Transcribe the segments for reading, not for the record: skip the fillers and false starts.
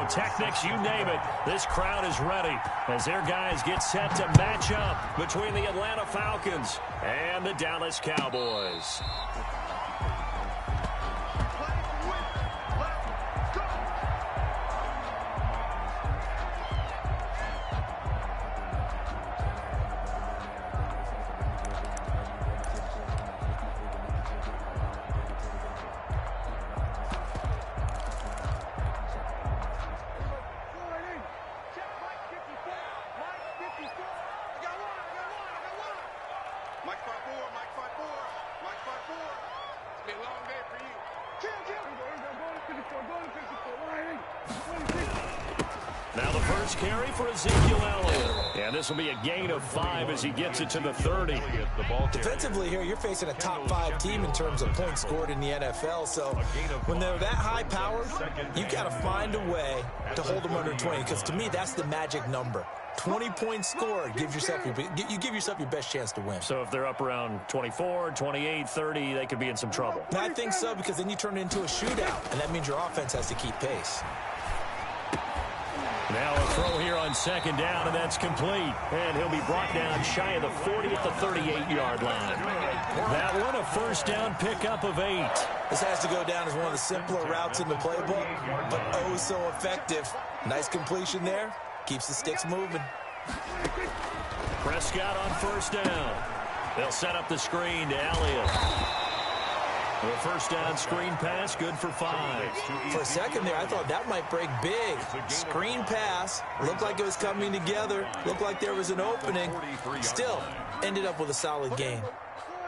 pyrotechnics, you name it. This crowd is ready as their guys get set to match up between the Atlanta Falcons and the Dallas Cowboys. Now the first carry for Ezekiel Elliott. And this will be a gain of 5 as he gets it to the 30. Defensively here, you're facing a top 5 team in terms of points scored in the NFL. So when they're that high powered, you got to find a way to hold them under 20. Because to me, that's the magic number. 20 points scored gives yourself you give yourself your best chance to win. So if they're up around 24, 28, 30, they could be in some trouble. And I think so, because then you turn it into a shootout, and that means your offense has to keep pace. Now a throw here on second down, and that's complete. And he'll be brought down shy of the 40 at the 38-yard line. That one, a first down pickup of 8. This has to go down as one of the simpler routes in the playbook, but oh so effective. Nice completion there. Keeps the sticks moving. Prescott on first down. They'll set up the screen to Elliott. The first down screen pass, good for 5. For a second there, I thought that might break big. Screen pass, looked like it was coming together, looked like there was an opening. Still, ended up with a solid gain.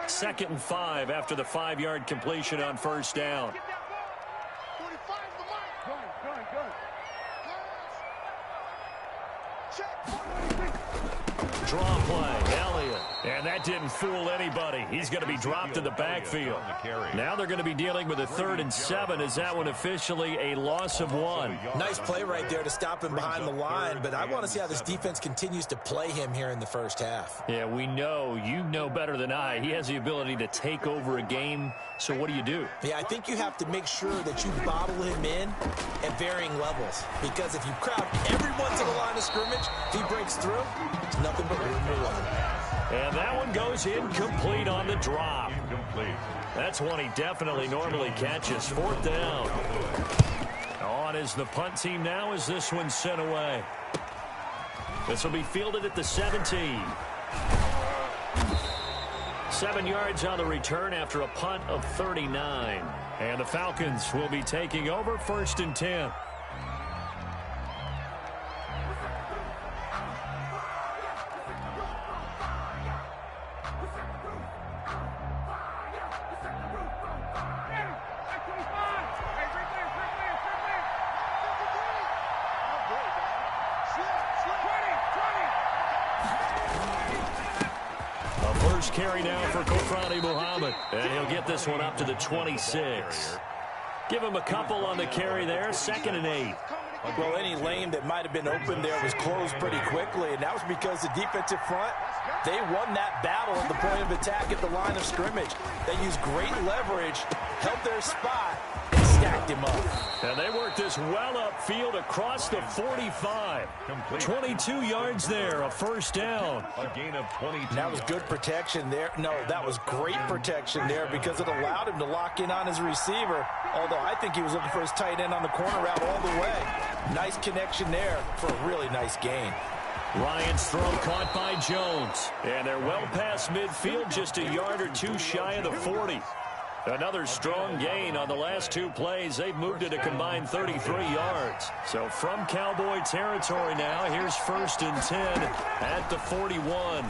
2nd and 5 after the 5-yard completion on first down. Draw play, Elliott. And that didn't fool anybody. He's going to be dropped in the backfield. Now they're going to be dealing with a 3rd and 7. Is that one officially a loss of 1? Nice play right there to stop him behind the line, but I want to see how this defense continues to play him here in the first half. Yeah, we know. You know better than I. He has the ability to take over a game, so what do? Yeah, I think you have to make sure that you bottle him in at varying levels, because if you crowd everyone to the line of scrimmage, if he breaks through, it's nothing but room to run. And that one goes incomplete on the drop. That's one he definitely normally catches. 4th down. On is the punt team now as this one's sent away. This will be fielded at the 17. 7 yards on the return after a punt of 39. And the Falcons will be taking over 1st and 10. Carry now for Muhammad, and he'll get this one up to the 26. Give him a couple on the carry there. 2nd and 8. Well, any lane that might have been open there was closed pretty quickly, and that was because the defensive front, they won that battle at the point of attack at the line of scrimmage. They used great leverage, held their spot, and stacked him up. And they worked this well upfield across the 45. 22 yards there, a first down. A gain of 22. That was good protection there. No, that was great protection there because it allowed him to lock in on his receiver, although I think he was looking for his tight end on the corner route all the way. Nice connection there for a really nice gain. Ryan's throw caught by Jones. And they're well past midfield, just a yard or 2 shy of the 40. Another strong gain on the last 2 plays. They've moved it a combined 33 yards. So from Cowboy territory now, here's 1st and 10 at the 41.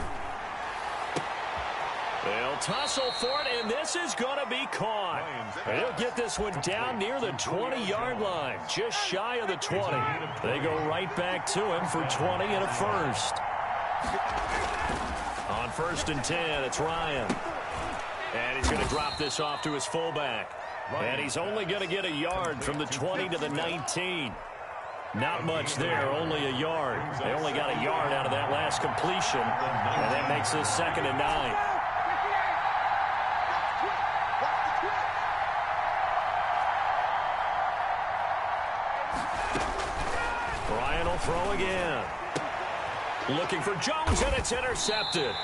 They'll tussle for it, and this is going to be caught. They'll get this one down near the 20-yard line, just shy of the 20. They go right back to him for 20 and a first. On 1st and 10, it's Ryan. And he's going to drop this off to his fullback. And he's only going to get a yard from the 20 to the 19. Not much there, only a yard. They only got a yard out of that last completion. And that makes this 2nd and 9. They'll throw again. Looking for Jones, and it's intercepted.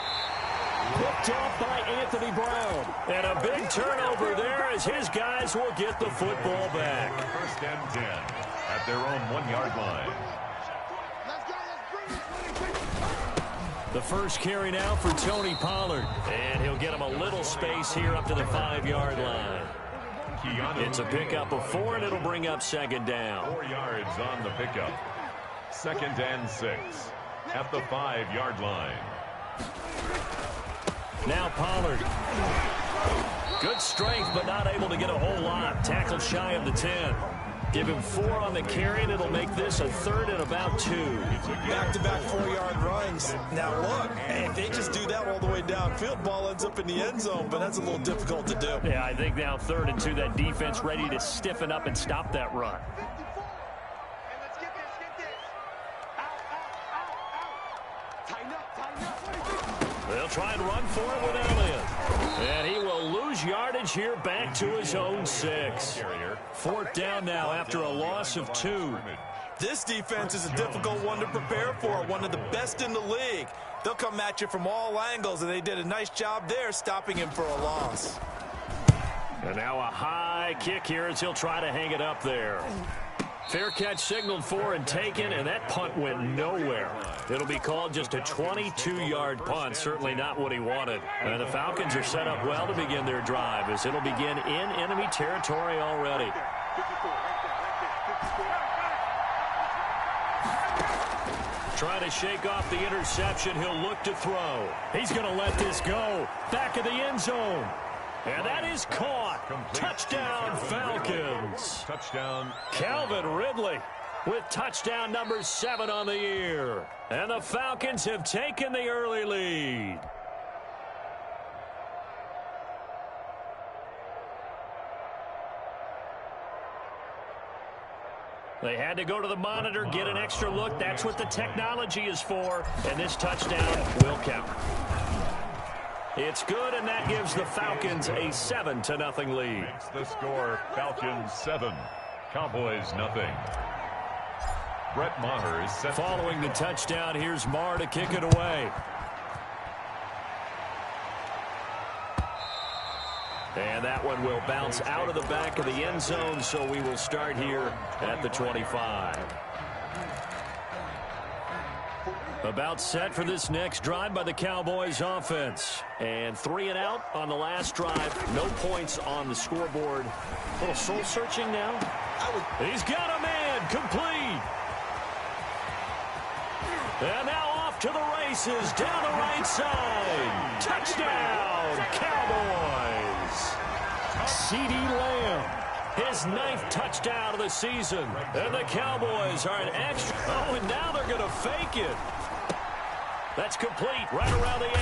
Picked off by Anthony Brown. And a big turnover there as his guys will get the football back. First and 10 at their own 1-yard line. The first carry now for Tony Pollard. And he'll get him a little space here up to the 5-yard line. It's a pickup of 4, and it'll bring up second down. 4 yards on the pickup. Second and 6 at the 5-yard line. Now Pollard. Good strength, but not able to get a whole lot. Tackled shy of the 10. Give him 4 on the carry, and it'll make this a 3rd and about 2. Back-to-back 4-yard runs. Now look, if they just do that all the way downfield, ball ends up in the end zone, but that's a little difficult to do. Yeah, I think now 3rd and 2, that defense ready to stiffen up and stop that run. They'll try and run for it with Elliott. And he will lose yardage here back to his own 6. 4th down now after a loss of 2. This defense is a difficult one to prepare for, one of the best in the league. They'll come at you from all angles, and they did a nice job there stopping him for a loss. And now a high kick here as he'll try to hang it up there. Fair catch signaled for and taken, and that punt went nowhere. It'll be called just a 22-yard punt, certainly not what he wanted. And the Falcons are set up well to begin their drive as it'll begin in enemy territory already. Trying to shake off the interception, he'll look to throw. He's going to let this go. Back of the end zone. And that is caught. Complete. Touchdown, Falcons. Touchdown. Calvin Ridley with touchdown number 7 on the year. And the Falcons have taken the early lead. They had to go to the monitor, get an extra look. That's what the technology is for. And this touchdown will count. It's good, and that gives the Falcons a 7-0 lead. Makes the score Falcons 7, Cowboys 0. Brett Maher is set. Following the touchdown, here's Maher to kick it away. And that one will bounce out of the back of the end zone, so we will start here at the 25. About set for this next drive by the Cowboys offense. And 3 and out on the last drive. No points on the scoreboard. A little soul searching now. He's got a man complete. And now off to the races down the right side. Touchdown, Cowboys. CeeDee Lamb. His 9th touchdown of the season. And the Cowboys are an extra. Oh, and now they're going to fake it. That's complete right around the 8.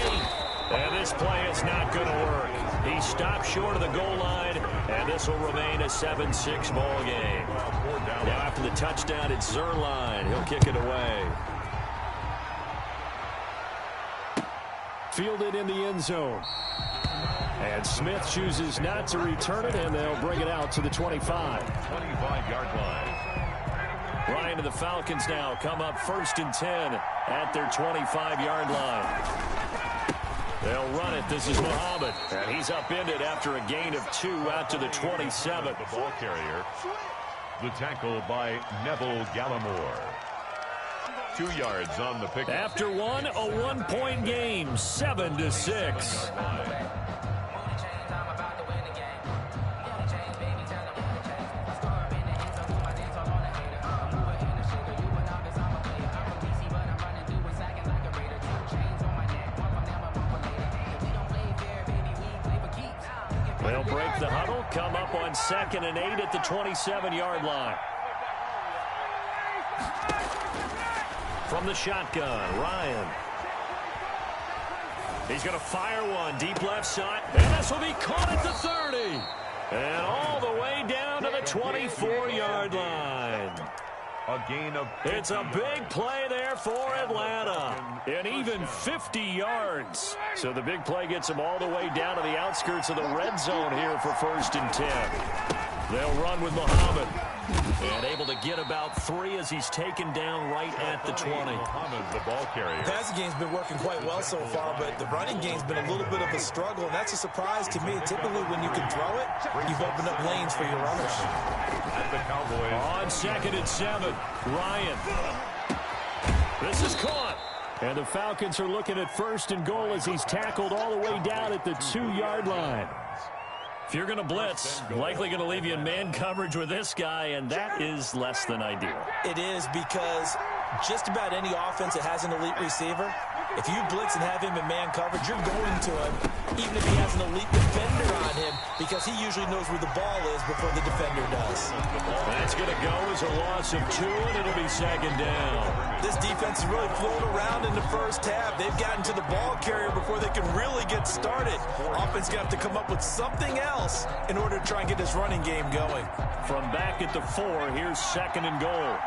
And this play is not going to work. He stopped short of the goal line, and this will remain a 7-6 ball game. Now after the touchdown, it's Zerline. He'll kick it away. Fielded in the end zone. And Smith chooses not to return it, and they'll bring it out to the 25. 25-yard line. Ryan and the Falcons now come up 1st and 10 at their 25-yard line. They'll run it. This is Muhammad. And he's upended after a gain of 2 out to the 27. The ball carrier. The tackle by Neville Gallimore. 2 yards on the pick. After one, a 1-point game, 7-6. They'll break the huddle, come up on 2nd and 8 at the 27-yard line. From the shotgun, Ryan. He's going to fire one deep left side, and this will be caught at the 30. And all the way down to the 24-yard line. A gain of 50. It's a big play there for Atlanta. And even 50 yards. So the big play gets them all the way down to the outskirts of the red zone here for 1st and 10. They'll run with Muhammad. And able to get about 3 as he's taken down right at the 20. The ball carrier. The passing game's been working quite well so far, but the running game's been a little bit of a struggle, and that's a surprise to me. Typically, when you can throw it, you've opened up lanes for your runners. At the Cowboys. On 2nd and 7, Ryan. This is caught. And the Falcons are looking at 1st and goal as he's tackled all the way down at the 2-yard line. If you're going to blitz, likely going to leave you in man coverage with this guy, and that is less than ideal. It is, because just about any offense that has an elite receiver, if you blitz and have him in man coverage, you're going to him, even if he has an elite defender on him, because he usually knows where the ball is before the defender does. That's going to go as a loss of 2, and it'll be 2nd down. This defense has really flown around in the first half. They've gotten to the ball carrier before they can really get started. Offense going to have to come up with something else in order to try and get this running game going. From back at the 4, here's 2nd and goal.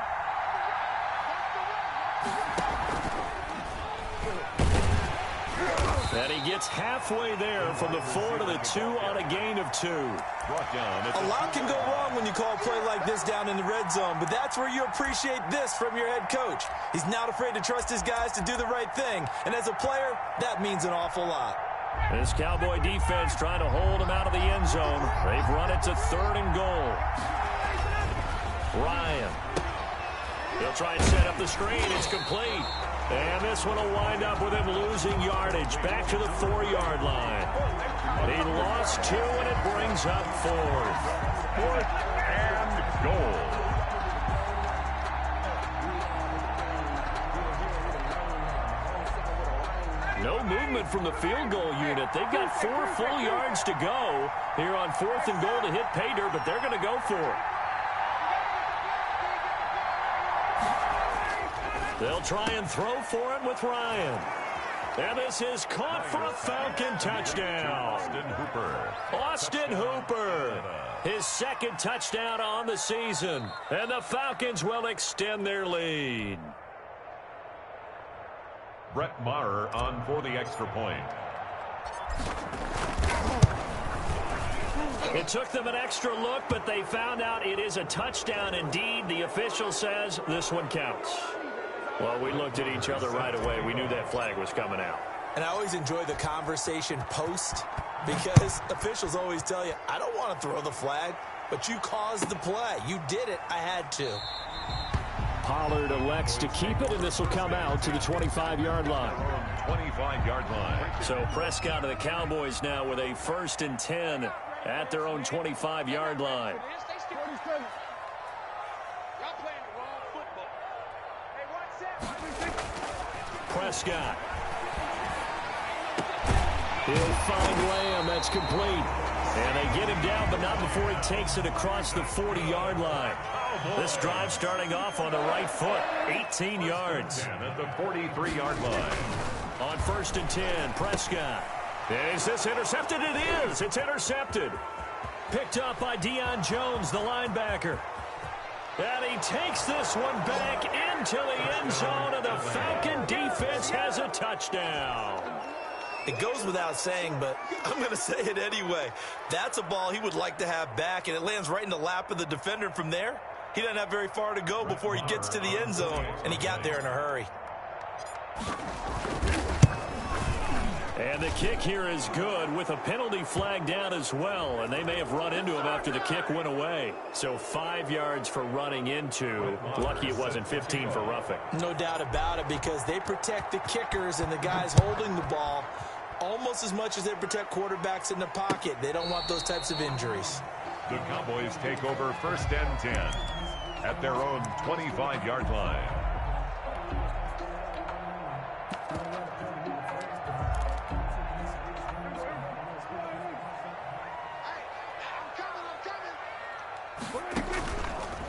And he gets halfway there from the 4 to the 2 on a gain of 2. A lot can go wrong when you call a play like this down in the red zone, but that's where you appreciate this from your head coach. He's not afraid to trust his guys to do the right thing, and as a player, that means an awful lot. This Cowboy defense trying to hold him out of the end zone. They've run it to 3rd and goal. Ryan. He'll try and set up the screen. It's complete. And this one will wind up with him losing yardage back to the 4-yard line. He lost 2, and it brings up 4th. 4th and goal. No movement from the field goal unit. They've got 4 full yards to go here on 4th and goal to hit pay dirt, but they're going to go for it. They'll try and throw for him with Ryan. And this is caught for a Falcon touchdown. Austin Hooper. His 2nd touchdown on the season. And the Falcons will extend their lead. Brett Maher on for the extra point. It took them an extra look, but they found out it is a touchdown indeed. The official says this one counts. Well, we looked at each other right away. We knew that flag was coming out. And I always enjoy the conversation post, because officials always tell you, I don't want to throw the flag, but you caused the play. You did it. I had to. Pollard elects to keep it, and this will come out to the 25-yard line. 25-yard line. So Prescott of the Cowboys now with a 1st and 10 at their own 25-yard line. Prescott. He'll find Lamb. That's complete. And they get him down, but not before he takes it across the 40-yard line. This drive starting off on the right foot. 18 yards. At the 43-yard line. On 1st and 10, Prescott. Is this intercepted? It is. It's intercepted. Picked up by Deion Jones, the linebacker. And he takes this one back into the end zone, and the Falcon defense has a touchdown. It goes without saying, but I'm going to say it anyway. That's a ball he would like to have back, and it lands right in the lap of the defender from there. He doesn't have very far to go before he gets to the end zone, and he got there in a hurry. And the kick here is good with a penalty flag down as well, and they may have run into him after the kick went away. So 5 yards for running into. Lucky it wasn't 15 for roughing. No doubt about it, because they protect the kickers and the guys holding the ball almost as much as they protect quarterbacks in the pocket. They don't want those types of injuries. The Cowboys take over 1st and 10 at their own 25-yard line.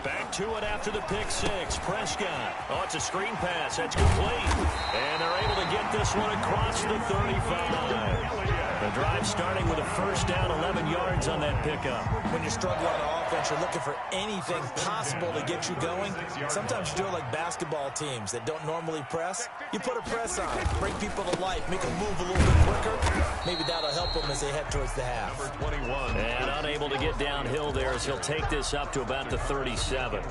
Back to it after the pick six. Prescott. Oh, it's a screen pass. That's complete. And they're able to get this one across the 35. The drive starting with a 1st down, 11 yards on that pickup. When you're struggling on offense, you're looking for anything possible to get you going. Sometimes you do it like basketball teams that don't normally press. You put a press on, bring people to life, make them move a little bit quicker. Maybe that'll help them as they head towards the half. Number 21. And unable to get downhill there as he'll take this up to about the 37.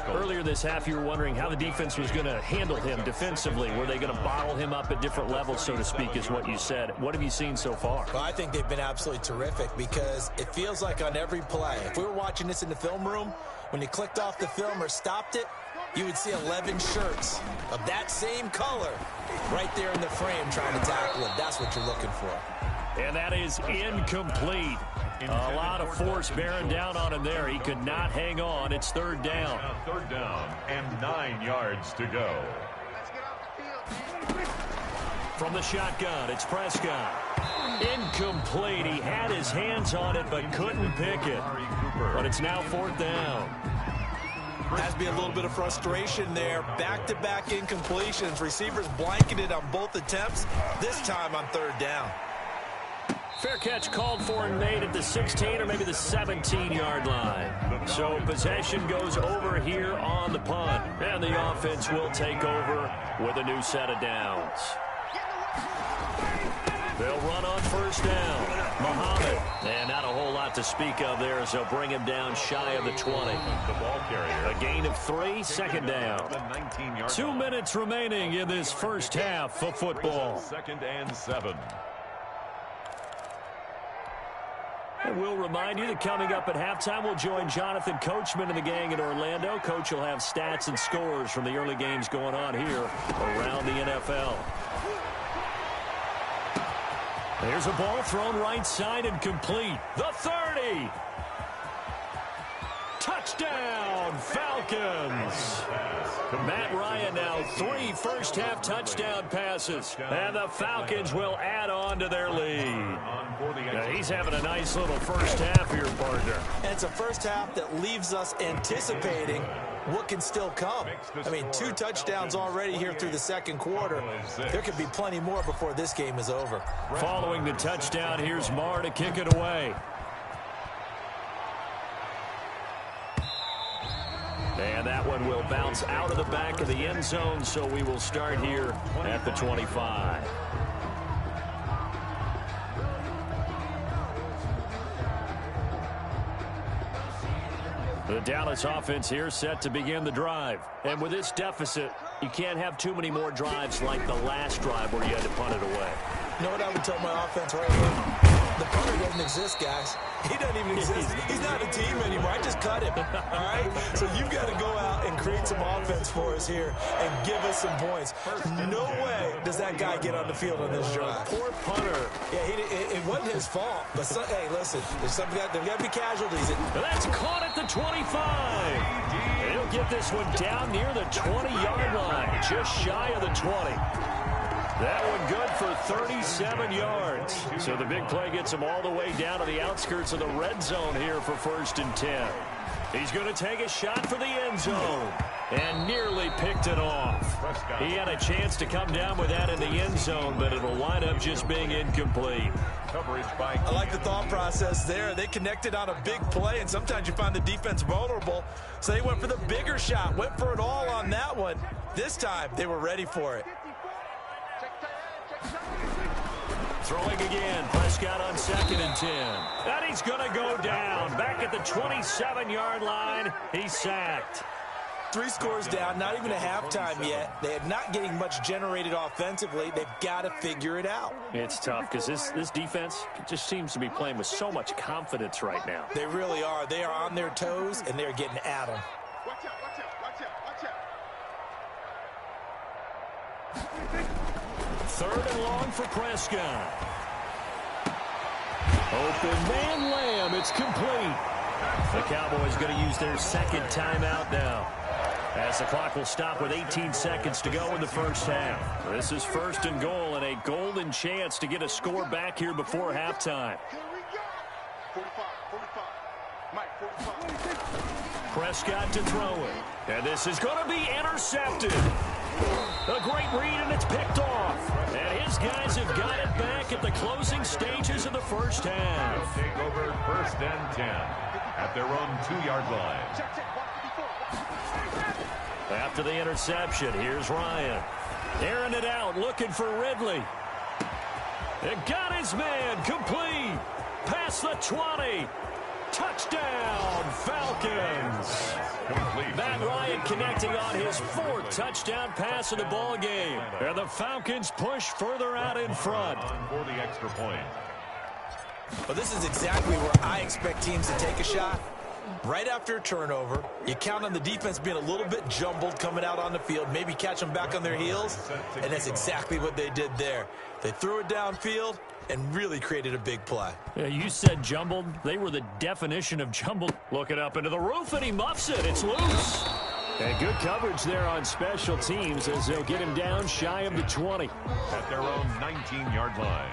Earlier this half, you were wondering how the defense was going to handle him defensively. Were they going to bottle him up at different levels, so to speak, is what you said. What have you seen so far? Well, I think they've been absolutely terrific because it feels like on every play, if we were watching this in the film room, when you clicked off the film or stopped it, you would see 11 shirts of that same color right there in the frame trying to tackle it. That's what you're looking for. And that is incomplete. A lot of force bearing down on him there. He could not hang on. It's third down. Third down and 9 yards to go. From the shotgun, it's Prescott. Incomplete. He had his hands on it but couldn't pick it. But it's now fourth down. Has to be a little bit of frustration there. Back-to-back incompletions. Receivers blanketed on both attempts, this time on third down. Fair catch called for and made at the 16 or maybe the 17-yard line. So possession goes over here on the punt. And the offense will take over with a new set of downs. They'll run on first down. Muhammad. And not a whole lot to speak of there as they'll bring him down shy of the 20. The ball carrier. A gain of 3, second down. 2 minutes remaining in this first half of football. 2nd and 7. And we'll remind you that coming up at halftime, we'll join Jonathan Coachman and the gang in Orlando. Coach will have stats and scores from the early games going on here around the NFL. There's a ball thrown right side and complete. The 30. Touchdown, Falcons. Matt Ryan now 3 first-half touchdown passes. And the Falcons will add on to their lead. Now, he's having a nice little first half here, partner. And it's a first half that leaves us anticipating what can still come. I mean, 2 touchdowns already here through the second quarter. There could be plenty more before this game is over. Following the touchdown, here's Marr to kick it away. And that one will bounce out of the back of the end zone, so we will start here at the 25. The Dallas offense here set to begin the drive. And with this deficit, you can't have too many more drives like the last drive where you had to punt it away. You know what I would tell my offense right here? The punter doesn't exist, guys. He doesn't even exist. He's not a team anymore. I just cut him. All right? So you've got to go out and create some offense for us here and give us some points. No way does that guy get on the field on this drive. Poor punter. Yeah, it wasn't his fault. But, hey, listen, there's got to be casualties. That's caught at the 25. He'll get this one down near the 20-yard line, just shy of the 20. That one good for 37 yards. So the big play gets him all the way down to the outskirts of the red zone here for 1st and 10. He's going to take a shot for the end zone and nearly picked it off. He had a chance to come down with that in the end zone, but it'll wind up just being incomplete. I like the thought process there. They connected on a big play, and sometimes you find the defense vulnerable. So they went for the bigger shot, went for it all on that one. This time, they were ready for it. Throwing again, Prescott on 2nd and 10. And he's going to go down. Back at the 27-yard line, he's sacked. 3 scores down, not even a halftime yet. They are not getting much generated offensively. They've got to figure it out. It's tough because this defense just seems to be playing with so much confidence right now. They really are. They are on their toes, and they're getting at them. Watch out, watch out, watch out, watch out. 3rd and long for Prescott. Open man Lamb. It's complete. The Cowboys going to use their 2nd timeout now, as the clock will stop with 18 seconds to go in the first half. This is 1st and goal and a golden chance to get a score back here before halftime. 45. Prescott to throw it. And this is going to be intercepted. A great read, and it's picked off. And his guys have got it back at the closing stages of the first half. Take over 1st and 10 at their own 2-yard line. After the interception, here's Ryan. Airing it out, looking for Ridley. It got his man complete. Past the 20. Touchdown, Falcons! Matt Ryan connecting on his 4th touchdown pass of the ball game. And the Falcons push further out in front. For the extra point. Well, this is exactly where I expect teams to take a shot. Right after a turnover, you count on the defense being a little bit jumbled coming out on the field, maybe catch them back on their heels, and that's exactly what they did there. They threw it downfield and really created a big play. Yeah, you said jumbled. They were the definition of jumbled. Looking up into the roof, and he muffs it. It's loose. And good coverage there on special teams as they'll get him down shy of the 20. At their own 19-yard line.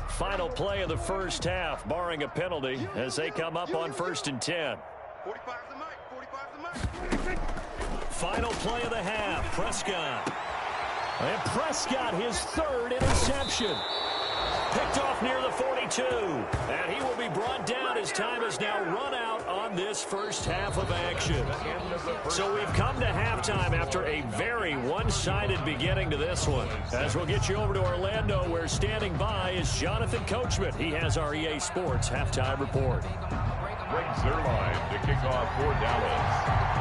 Final play of the first half, barring a penalty, as they come up on 1st and 10. Final play of the half, Prescott. And Prescott, his 3rd interception. Picked off near the 42. And he will be brought down as time has now run out on this first half of action. So we've come to halftime after a very one-sided beginning to this one. As we'll get you over to Orlando, where standing by is Jonathan Coachman. He has our EA Sports halftime report. Greg Zuerlein to kick off for Dallas.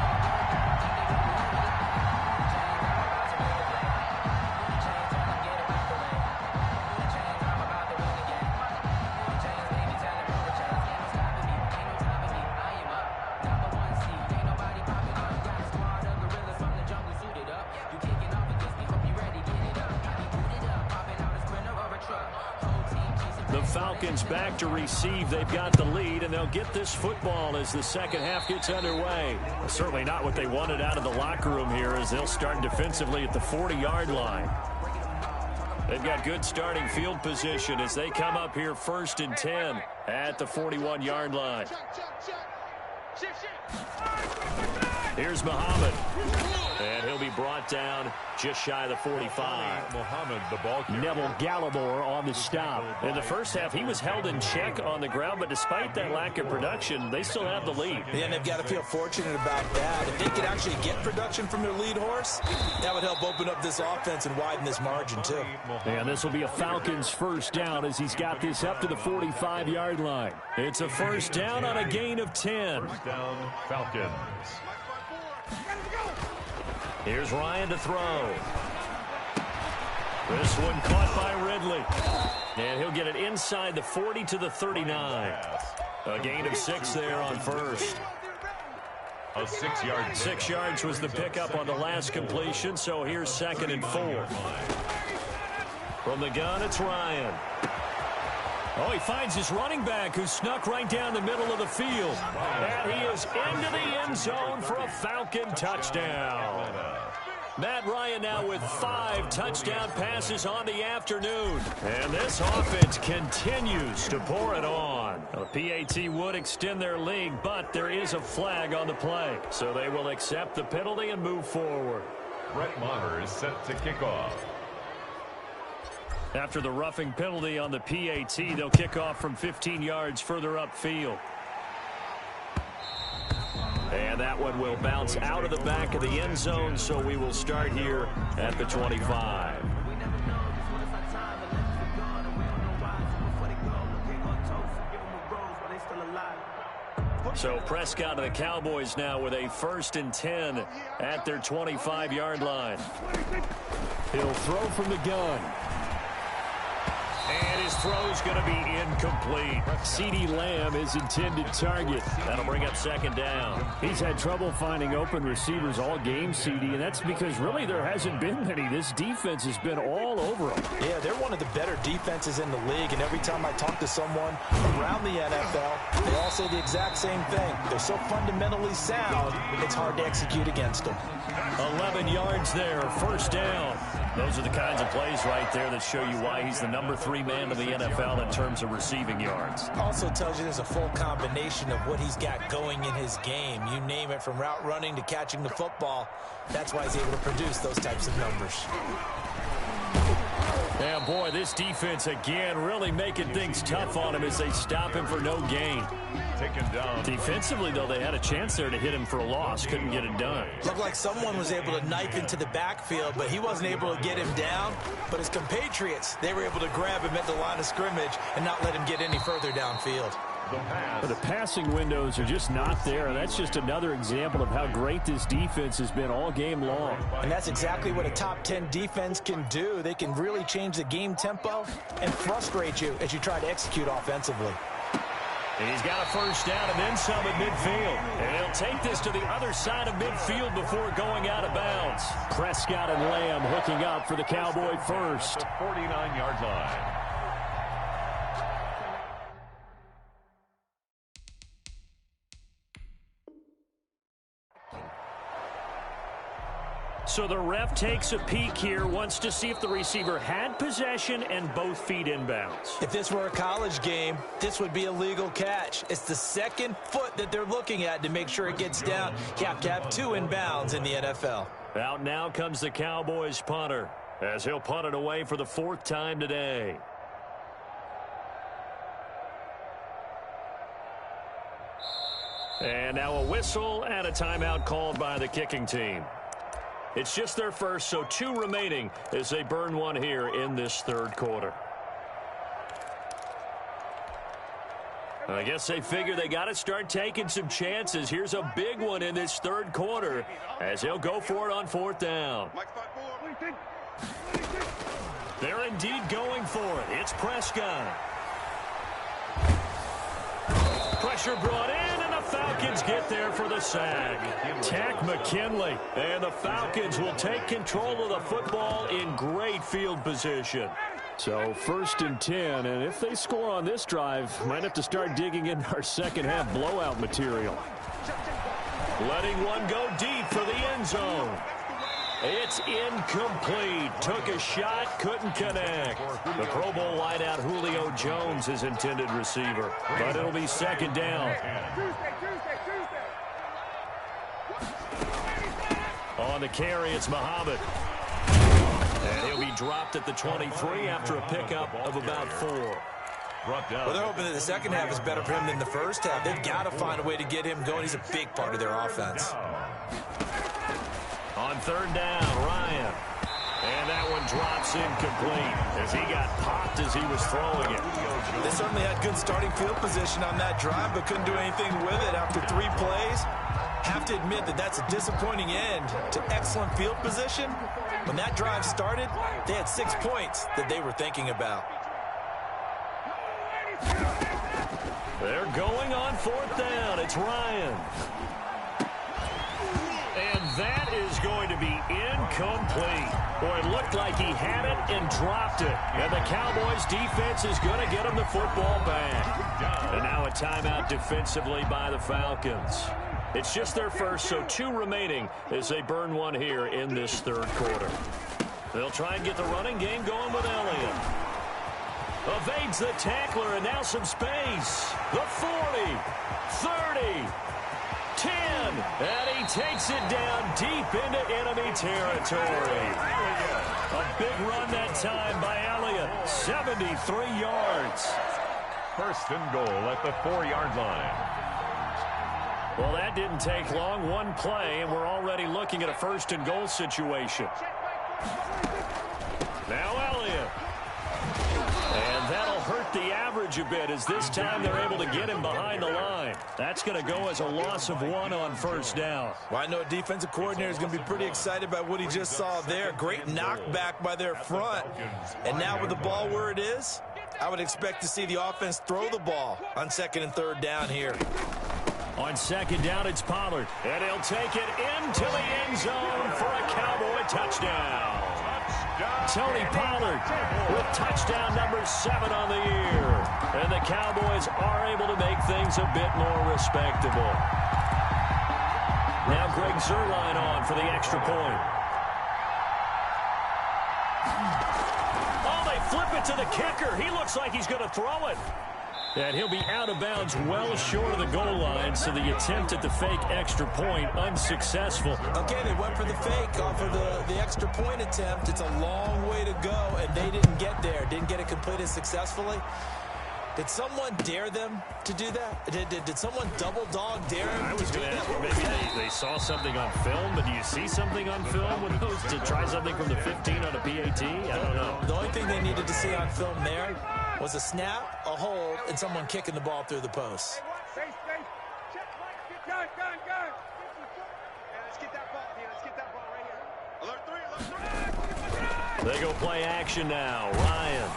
Falcons back to receive. They've got the lead, and they'll get this football as the second half gets underway. Certainly not what they wanted out of the locker room here, as they'll start defensively at the 40-yard line. They've got good starting field position as they come up here 1st and 10 at the 41-yard line. Here's Muhammad. And he'll be brought down just shy of the 45. Muhammad, the ball carrier. Neville Gallimore on the stop. In the first half, he was held in check on the ground, but despite that lack of production, they still have the lead. Yeah, and they've got to feel fortunate about that. If they could actually get production from their lead horse, that would help open up this offense and widen this margin, too. And this will be a Falcons first down as he's got this up to the 45-yard line. It's a first down on a gain of 10. First down, Falcons. Here's Ryan to throw. This one caught by Ridley. And he'll get it inside the 40 to the 39. A gain of 6 there on first. A 6-yard. 6 yards was the pickup on the last completion, so here's 2nd and 4. From the gun, it's Ryan. Oh, he finds his running back who snuck right down the middle of the field. And he is into the end zone for a Falcon touchdown. Matt Ryan now with 5 touchdown passes on the afternoon. And this offense continues to pour it on. The PAT would extend their lead, but there is a flag on the play. So they will accept the penalty and move forward. Brett Maher is set to kick off. After the roughing penalty on the PAT, they'll kick off from 15 yards further upfield. And that one will bounce out of the back of the end zone, so we will start here at the 25. So Prescott and the Cowboys now with a 1st and 10 at their 25-yard line. He'll throw from the gun. And his throw's going to be incomplete. CeeDee Lamb is intended target. That'll bring up 2nd down. He's had trouble finding open receivers all game, CeeDee, and that's because really there hasn't been many. This defense has been all over them. Yeah, they're one of the better defenses in the league, and every time I talk to someone around the NFL, they all say the exact same thing. They're so fundamentally sound, it's hard to execute against them. 11 yards there, 1st down. Those are the kinds of plays right there that show you why he's the number 3 man in the NFL in terms of receiving yards. Also tells you there's a full combination of what he's got going in his game. You name it, from route running to catching the football. That's why he's able to produce those types of numbers. And boy, this defense again really making things tough on him as they stop him for no gain. Taken down. Defensively, though, they had a chance there to hit him for a loss. Couldn't get it done. Looked like someone was able to knife into the backfield, but he wasn't able to get him down. But his compatriots, they were able to grab him at the line of scrimmage and not let him get any further downfield. But the passing windows are just not there, and that's just another example of how great this defense has been all game long. And that's exactly what a top 10 defense can do. They can really change the game tempo and frustrate you as you try to execute offensively. And he's got a first down and then some at midfield. And he'll take this to the other side of midfield before going out of bounds. Prescott and Lamb hooking up for the Cowboy first. 49-yard line. So the ref takes a peek here, wants to see if the receiver had possession and both feet inbounds. If this were a college game, this would be a legal catch. It's the second foot that they're looking at to make sure it gets down. You have to have two inbounds in the NFL. Out now comes the Cowboys punter, as he'll punt it away for the fourth time today. And now a whistle and a timeout called by the kicking team. It's just their first, so two remaining as they burn one here in this third quarter. I guess they figure they got to start taking some chances. Here's a big one in this third quarter as he'll go for it on fourth down. They're indeed going for it. It's Prescott. Pressure brought in, and the Falcons get there for the sack. Tack McKinley, and the Falcons will take control of the football in great field position. So 1st and 10, and if they score on this drive, might have to start digging into our second half blowout material. Letting one go deep for the end zone. It's incomplete. Took a shot, couldn't connect. The Pro Bowl wideout Julio Jones is intended receiver, but it'll be second down. On the carry, it's Muhammad. And he'll be dropped at the 23 after a pickup of about 4. Well, they're hoping that the second half is better for him than the first half. They've got to find a way to get him going. He's a big part of their offense. On third down, Ryan. And that one drops incomplete as he got popped as he was throwing it. They certainly had good starting field position on that drive, but couldn't do anything with it after 3 plays. Have to admit that that's a disappointing end to excellent field position. When that drive started, they had 6 points that they were thinking about. They're going on fourth down. It's Ryan. And that is going to be incomplete. Boy, it looked like he had it and dropped it. And the Cowboys defense is going to get him the football back. And now a timeout defensively by the Falcons. It's just their first, so 2 remaining as they burn one here in this third quarter. They'll try and get the running game going with Elliott. Evades the tackler, and now some space. The 40, 30, 10, and he takes it down deep into enemy territory. A big run that time by Elliott, 73 yards. 1st and goal at the 4-yard line. Well, that didn't take long. 1 play, and we're already looking at a 1st and goal situation. Now Elliott. And that'll hurt the average a bit as this time they're able to get him behind the line. That's going to go as a loss of 1 on first down. Well, I know a defensive coordinator is going to be pretty excited about what he just saw there. Great knockback by their front. And now with the ball where it is, I would expect to see the offense throw the ball on 2nd and 3rd down here. On 2nd down, it's Pollard. And he'll take it into the end zone for a Cowboy touchdown. Tony Pollard with touchdown number 7 on the year. And the Cowboys are able to make things a bit more respectable. Now Greg Zuerlein on for the extra point. Oh, they flip it to the kicker. He looks like he's going to throw it. And he'll be out of bounds well short of the goal line, so the attempt at the fake extra point unsuccessful. Okay, they went for the fake off of the extra point attempt. It's a long way to go, and they didn't get there. Didn't get it completed successfully. Did someone dare them to do that? Did someone double dog dare them? I was going to ask, maybe they saw something on film, but do you see something on film with those to try something from the 15 on a PAT? I don't know. The only thing they needed to see on film there was a snap, a hold, and someone kicking the ball through the post. They go play action now. Ryan.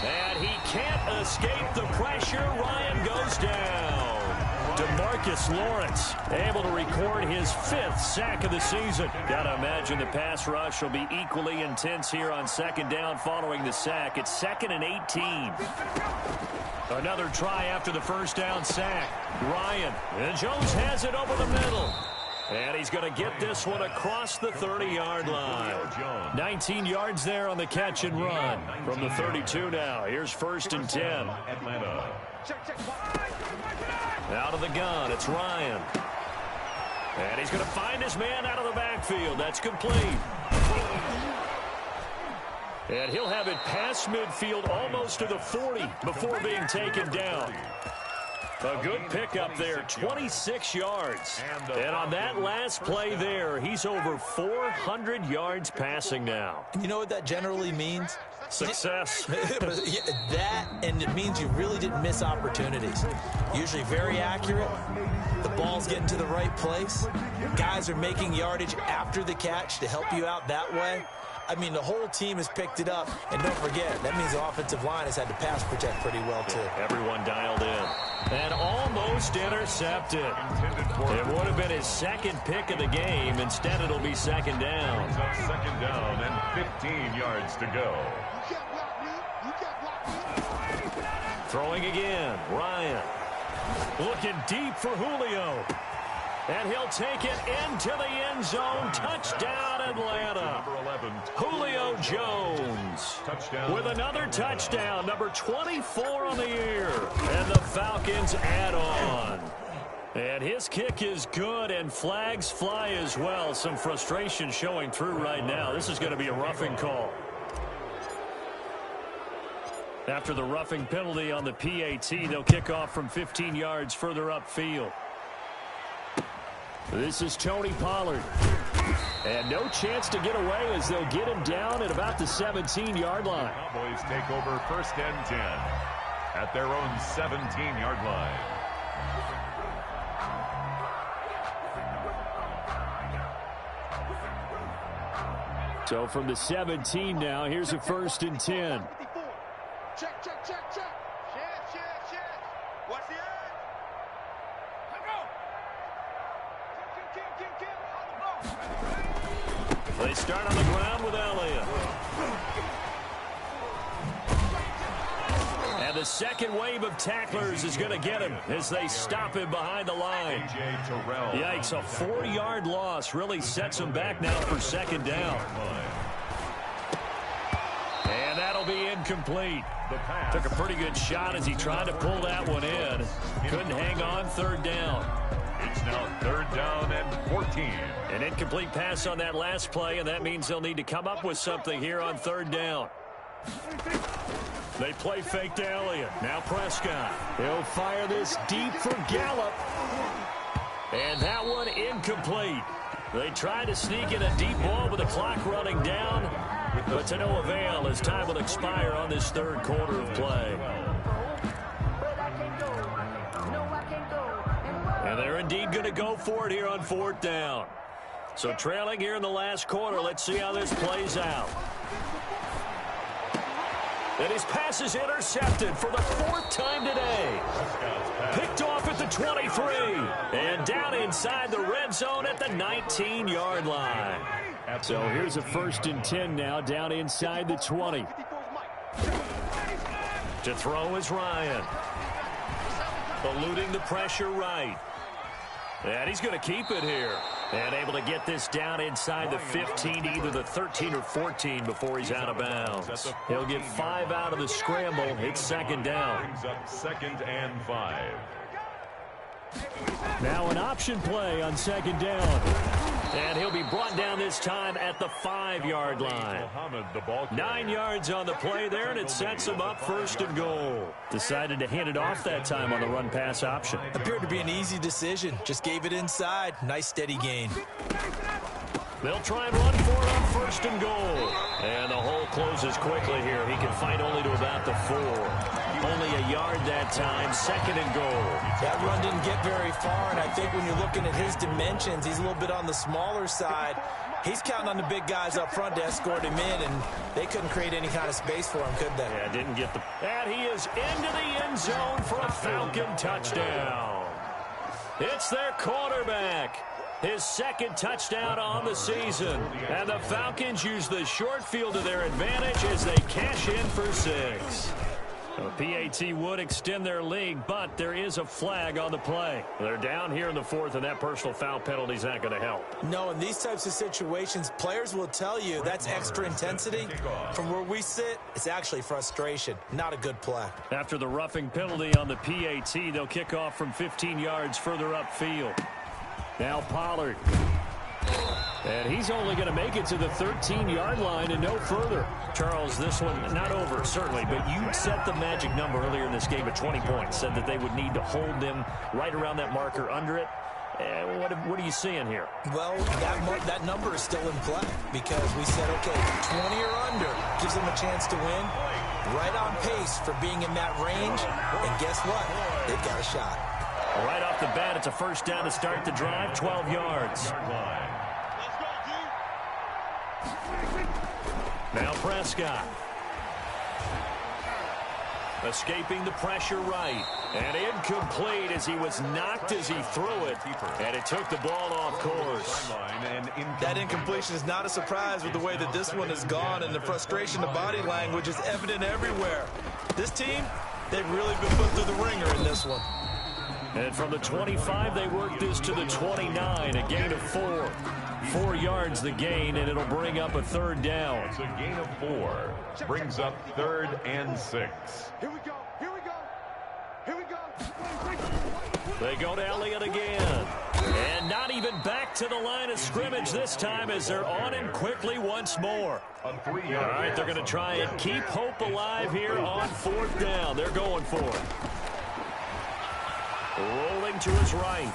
And he can't escape the pressure. Ryan goes down. DeMarcus Lawrence able to record his 5th sack of the season. Gotta imagine the pass rush will be equally intense here on second down following the sack. It's 2nd and 18. Another try after the first down sack. Ryan. And Jones has it over the middle. And he's going to get this one across the 30-yard line. 19 yards there on the catch and run from the 32 now. Here's 1st and 10. Atlanta. Out of the gun, it's Ryan. And he's going to find his man out of the backfield. That's complete. And he'll have it past midfield almost to the 40 before being taken down. A good pickup there, 26 yards. And on that last play there, he's over 400 yards passing now. You know what that generally means? Success. That, and it means you really didn't miss opportunities. Usually very accurate. The ball's getting to the right place. Guys are making yardage after the catch to help you out that way. I mean, the whole team has picked it up. And don't forget, that means the offensive line has had to pass protect pretty well, too. Everyone dialed in. And almost intercepted. It would have been his 2nd pick of the game. Instead, it'll be 2nd down. 2nd down and 15 yards to go. Throwing again, Ryan. Looking deep for Julio. And he'll take it into the end zone. Touchdown, Atlanta. Number 11. Julio Jones Touchdown. with another touchdown, number 24 on the year. And the Falcons add on. And his kick is good, and flags fly as well. Some frustration showing through right now. This is going to be a roughing call. After the roughing penalty on the PAT, they'll kick off from 15 yards further upfield. This is Tony Pollard. And no chance to get away as they'll get him down at about the 17-yard line. Cowboys take over 1st and 10 at their own 17-yard line. So from the 17 now, here's a 1st and 10. Check, check, check, check. Check, check, check. What's the end? They start on the ground with Elliott. And the second wave of tacklers is going to get him as they stop him behind the line. Yikes, a 4-yard loss really sets him back now for 2nd down. And that'll be incomplete. Took a pretty good shot as he tried to pull that one in. Couldn't hang on 3rd down. It's now 3rd down and 14. An incomplete pass on that last play, and that means they'll need to come up with something here on 3rd down. They play fake to Elliott. Now Prescott. He'll fire this deep for Gallup. And that one incomplete. They try to sneak in a deep ball with the clock running down, but to no avail as time will expire on this 3rd quarter of play. And they're indeed going to go for it here on 4th down. So trailing here in the last quarter. Let's see how this plays out. And his pass is intercepted for the 4th time today. Picked off at the 23. And down inside the red zone at the 19-yard line. So here's a 1st and 10 now, down inside the 20. To throw is Ryan. Eluding the pressure right. And he's going to keep it here. And able to get this down inside the 15 to either the 13 or 14 before he's out of bounds. He'll get 5 out of the scramble. It's second down. Brings up 2nd and 5. Now an option play on second down. And he'll be brought down this time at the 5-yard line. 9 yards on the play there, and it sets him up 1st and goal. Decided to hand it off that time on the run-pass option. Appeared to be an easy decision. Just gave it inside. Nice steady gain. They'll try and run for it on 1st and goal. And the hole closes quickly here. He can fight only to about the 4. Only a yard that time, 2nd and goal. That run didn't get very far, and I think when you're looking at his dimensions, he's a little bit on the smaller side. He's counting on the big guys up front to escort him in, and they couldn't create any kind of space for him, could they? Yeah, didn't get the... And he is into the end zone for a Falcon touchdown. It's their quarterback. His 2nd touchdown on the season. And the Falcons use the short field to their advantage as they cash in for 6. The PAT would extend their lead, but there is a flag on the play. They're down here in the 4th, and that personal foul penalty is not going to help. No, in these types of situations, players will tell you that's extra intensity. From where we sit, it's actually frustration. Not a good play. After the roughing penalty on the PAT, they'll kick off from 15 yards further upfield. Now Pollard. And he's only going to make it to the 13-yard line and no further. Charles, this one not over, certainly, but you set the magic number earlier in this game at 20 points. Said that they would need to hold them right around that marker under it. What are you seeing here? Well, that number is still in play because we said, okay, 20 or under gives them a chance to win. Right on pace for being in that range. And guess what? They've got a shot. Right off the bat, it's a 1st down to start the drive, 12 yards. Now Prescott. Escaping the pressure right. And incomplete as he was knocked as he threw it. And it took the ball off course. That incompletion is not a surprise with the way that this one has gone, and the frustration, the body language is evident everywhere. This team, they've really been put through the ringer in this one. And from the 25, they work this to the 29, a gain of 4. 4 yards the gain, and it'll bring up a 3rd down. It's a gain of 4. Brings up 3rd and 6. Here we go. Here we go. Here we go. They go to Elliott again. And not even back to the line of scrimmage this time as they're on him quickly once more. All right, they're going to try and keep hope alive here on 4th down. They're going for it. Rolling to his right.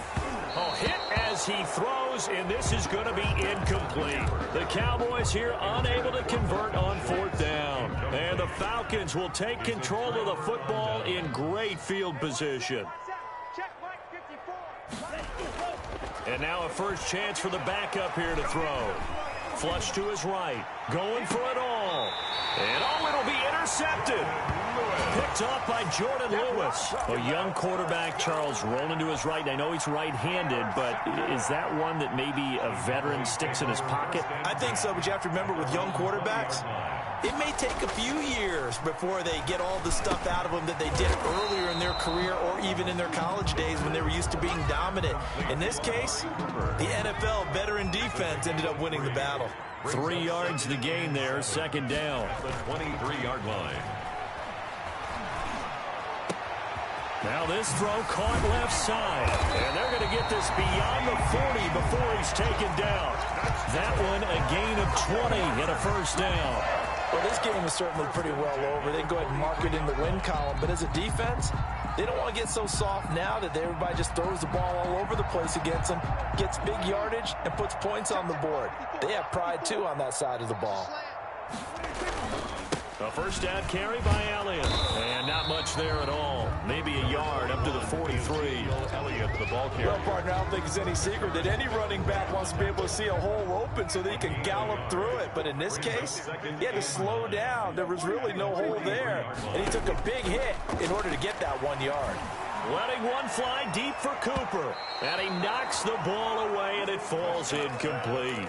Oh, hit as he throws, and this is going to be incomplete. The Cowboys here unable to convert on 4th down. And the Falcons will take control of the football in great field position. And now a first chance for the backup here to throw. Flush to his right. Going for it all. And oh, it'll be intercepted. Picked off by Jordan Lewis. A young quarterback, Charles, rolling to his right. I know he's right-handed, but is that one that maybe a veteran sticks in his pocket? I think so, but you have to remember with young quarterbacks, it may take a few years before they get all the stuff out of them that they did earlier in their career or even in their college days when they were used to being dominant. In this case, the NFL veteran defense ended up winning the battle. 3 yards the gain there, 2nd down. The 23-yard line. Now this throw caught left side. And they're going to get this beyond the 40 before he's taken down. That one a gain of 20 and a 1st down. Well, this game is certainly pretty well over. They can go ahead and mark it in the win column. But as a defense, they don't want to get so soft now that everybody just throws the ball all over the place against them, gets big yardage, and puts points on the board. They have pride, too, on that side of the ball. A 1st down carry by Elliott. And not much there at all. Maybe a yard up to the 43. Elliott, the ball carrier. Well, partner, I don't think it's any secret that any running back wants to be able to see a hole open so that he can gallop through it. But in this case, he had to slow down. There was really no hole there. And he took a big hit in order to get that 1 yard. Letting one fly deep for Cooper. And he knocks the ball away, and it falls incomplete.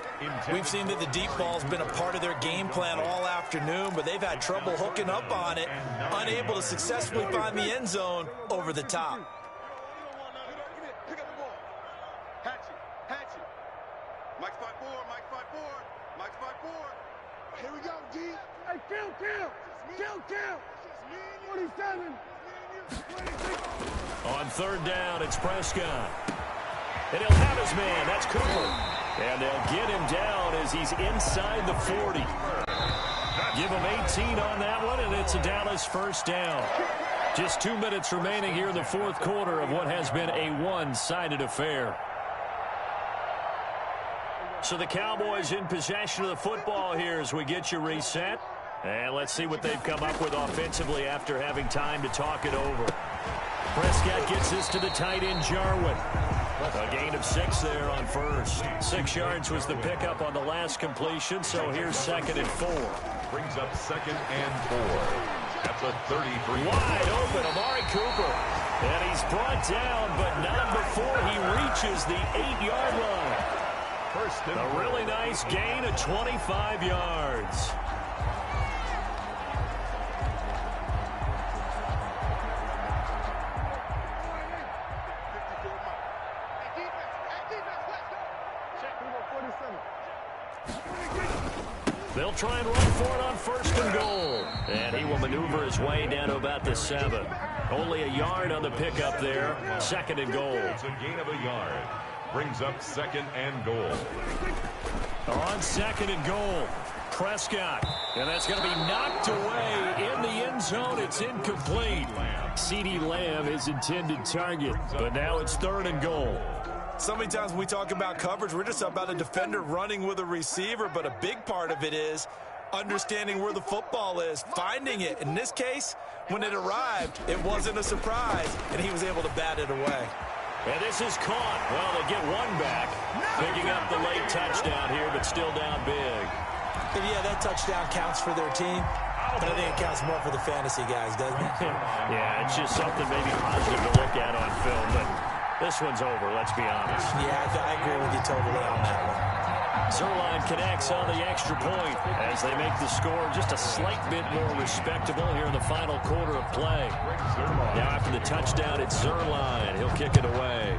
We've seen that the deep ball's been a part of their game plan all afternoon, but they've had trouble hooking up on it, unable to successfully find the end zone over the top. 27. On third down, it's Prescott. And he'll have his man. That's Cooper. And they'll get him down as he's inside the 40. Give him 18 on that one, and it's a Dallas first down. Just 2 minutes remaining here in the fourth quarter of what has been a one-sided affair. So the Cowboys in possession of the football here as we get you reset. And let's see what they've come up with offensively after having time to talk it over. Prescott gets this to the tight end, Jarwin. A gain of 6 there on first. 6 yards was the pickup on the last completion, so here's 2nd and 4. Brings up 2nd and 4. That's a 33. Wide open, Amari Cooper. And he's brought down, but not before he reaches the 8-yard line. A really nice gain of 25 yards. They'll try and run for it on 1st and goal. And he will maneuver his way down to about the 7. Only a yard on the pickup there. 2nd and goal. It's a gain of a yard. Brings up 2nd and goal. On 2nd and goal, Prescott. And that's going to be knocked away in the end zone. It's incomplete. CeeDee Lamb is intended target. But now it's 3rd and goal. So many times when we talk about coverage, we're just about a defender running with a receiver, but a big part of it is understanding where the football is, finding it. In this case, when it arrived, it wasn't a surprise, and he was able to bat it away. And this is caught. Well, they get one back, picking up the late touchdown here, but still down big. And yeah, that touchdown counts for their team, but I think it counts more for the fantasy guys, doesn't it? Yeah, it's just something maybe positive to look at on film, but this one's over, let's be honest. Yeah, I agree with you totally on that one. Zerline connects on the extra point as they make the score just a slight bit more respectable here in the final quarter of play. Now after the touchdown, it's Zerline. He'll kick it away.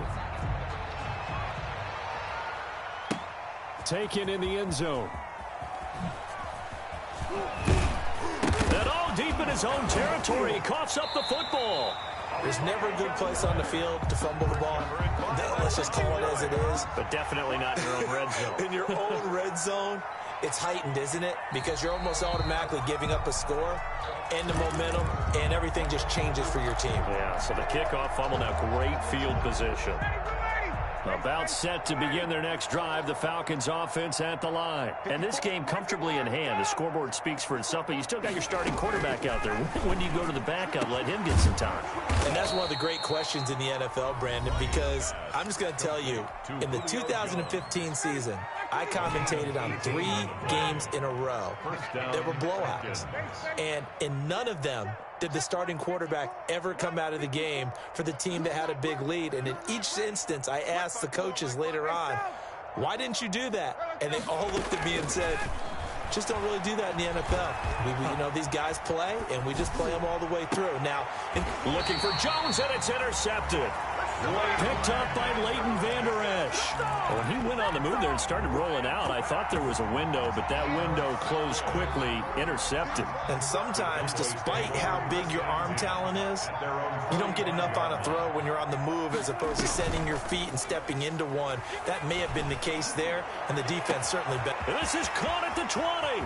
Taken in the end zone. And all deep in his own territory, he coughs up the football. There's never a good place on the field to fumble the ball. Let's just call it as it is. But definitely not in your own red zone. In your own red zone, it's heightened, isn't it? Because you're almost automatically giving up a score and the momentum, and everything just changes for your team. Yeah, so the kickoff fumble, now great field position. About set to begin their next drive, the Falcons offense at the line. And this game comfortably in hand. The scoreboard speaks for itself, but you still got your starting quarterback out there. When do you go to the backup, let him get some time? And that's one of the great questions in the NFL, Brandon, because I'm just going to tell you, in the 2015 season, I commentated on 3 games in a row that were blowouts. And in none of them did the starting quarterback ever come out of the game for the team that had a big lead. And in each instance, I asked the coaches later on, why didn't you do that? And they all looked at me and said, just don't really do that in the NFL. You know, these guys play, and we just play them all the way through. Now, looking for Jones, and it's intercepted. Picked up by Leighton Vander Esch. When he went on the move there and started rolling out, I thought there was a window, but that window closed quickly, intercepted. And sometimes, despite how big your arm talent is, you don't get enough on a throw when you're on the move as opposed to setting your feet and stepping into one. That may have been the case there, and the defense certainly bet. This is caught at the 20.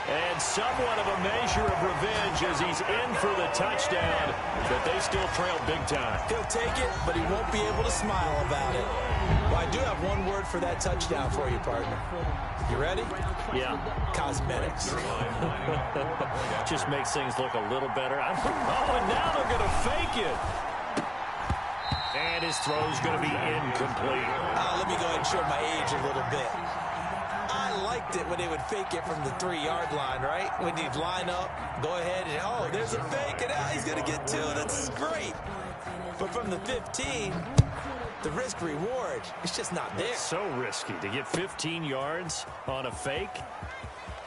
And somewhat of a measure of revenge as he's in for the touchdown, but they still trail big time. He'll take it, but he won't be able to smile about it. Well, I do have one word for that touchdown for you, partner. You ready? Yeah. Cosmetics. Just makes things look a little better. Oh, and now they're going to fake it. And his throw's going to be incomplete. Let me go ahead and show my age a little bit. I liked it when they would fake it from the 3-yard line, right? When you'd line up, go ahead and, oh, there's a fake, and he's going to get 2. That's great. But from the 15, the risk-reward, it's just not there. So risky to get 15 yards on a fake.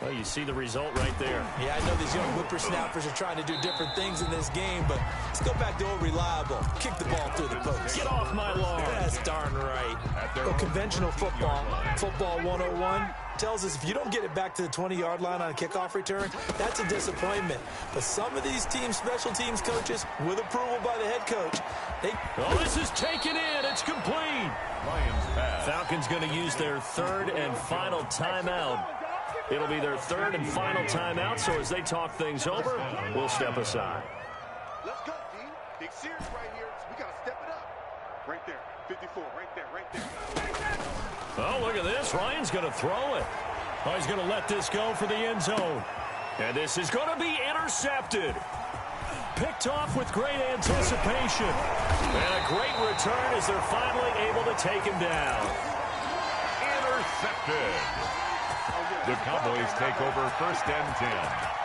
Well, you see the result right there. Yeah, I know these young whippersnappers are trying to do different things in this game, but let's go back to old reliable. Kick the ball through the post. Get off my lawn. That's darn right. Well, conventional football 101, tells us if you don't get it back to the 20-yard line on a kickoff return, that's a disappointment. But some of these teams, special teams coaches, with approval by the head coach, oh, this is taken in. It's complete. Lions pass. Falcons going to use their third and final timeout. It'll be their third and final timeout, so as they talk things over, we'll step aside. Let's go, team. Big series right here. So we got to step it up. Right there. 54. Right there. Right there. Oh, look at this. Ryan's going to throw it. Oh, he's going to let this go for the end zone. And this is going to be intercepted. Picked off with great anticipation. And a great return as they're finally able to take him down. Intercepted. The Cowboys take over 1st and 10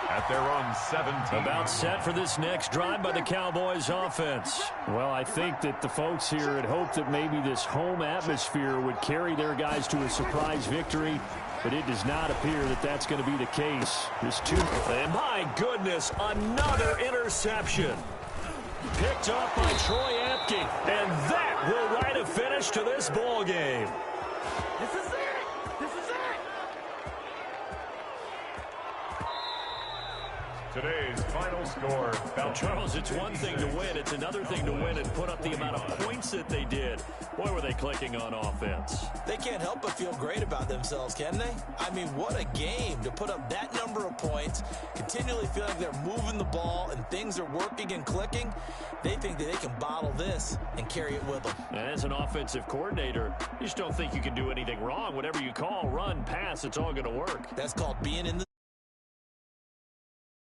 at their own 17. About set for this next drive by the Cowboys offense. Well, I think that the folks here had hoped that maybe this home atmosphere would carry their guys to a surprise victory, but it does not appear that that's going to be the case. And my goodness, another interception. Picked up by Troy Apke, and that will write a finish to this ball game. This is it. This is it. Today's final score. Now, Charles, it's one thing to win. It's another thing to win and put up the amount of points that they did. Boy, were they clicking on offense. They can't help but feel great about themselves, can they? I mean, what a game to put up that number of points, continually feel like they're moving the ball and things are working and clicking. They think that they can bottle this and carry it with them. And as an offensive coordinator, you just don't think you can do anything wrong. Whatever you call, run, pass, it's all going to work. That's called being in the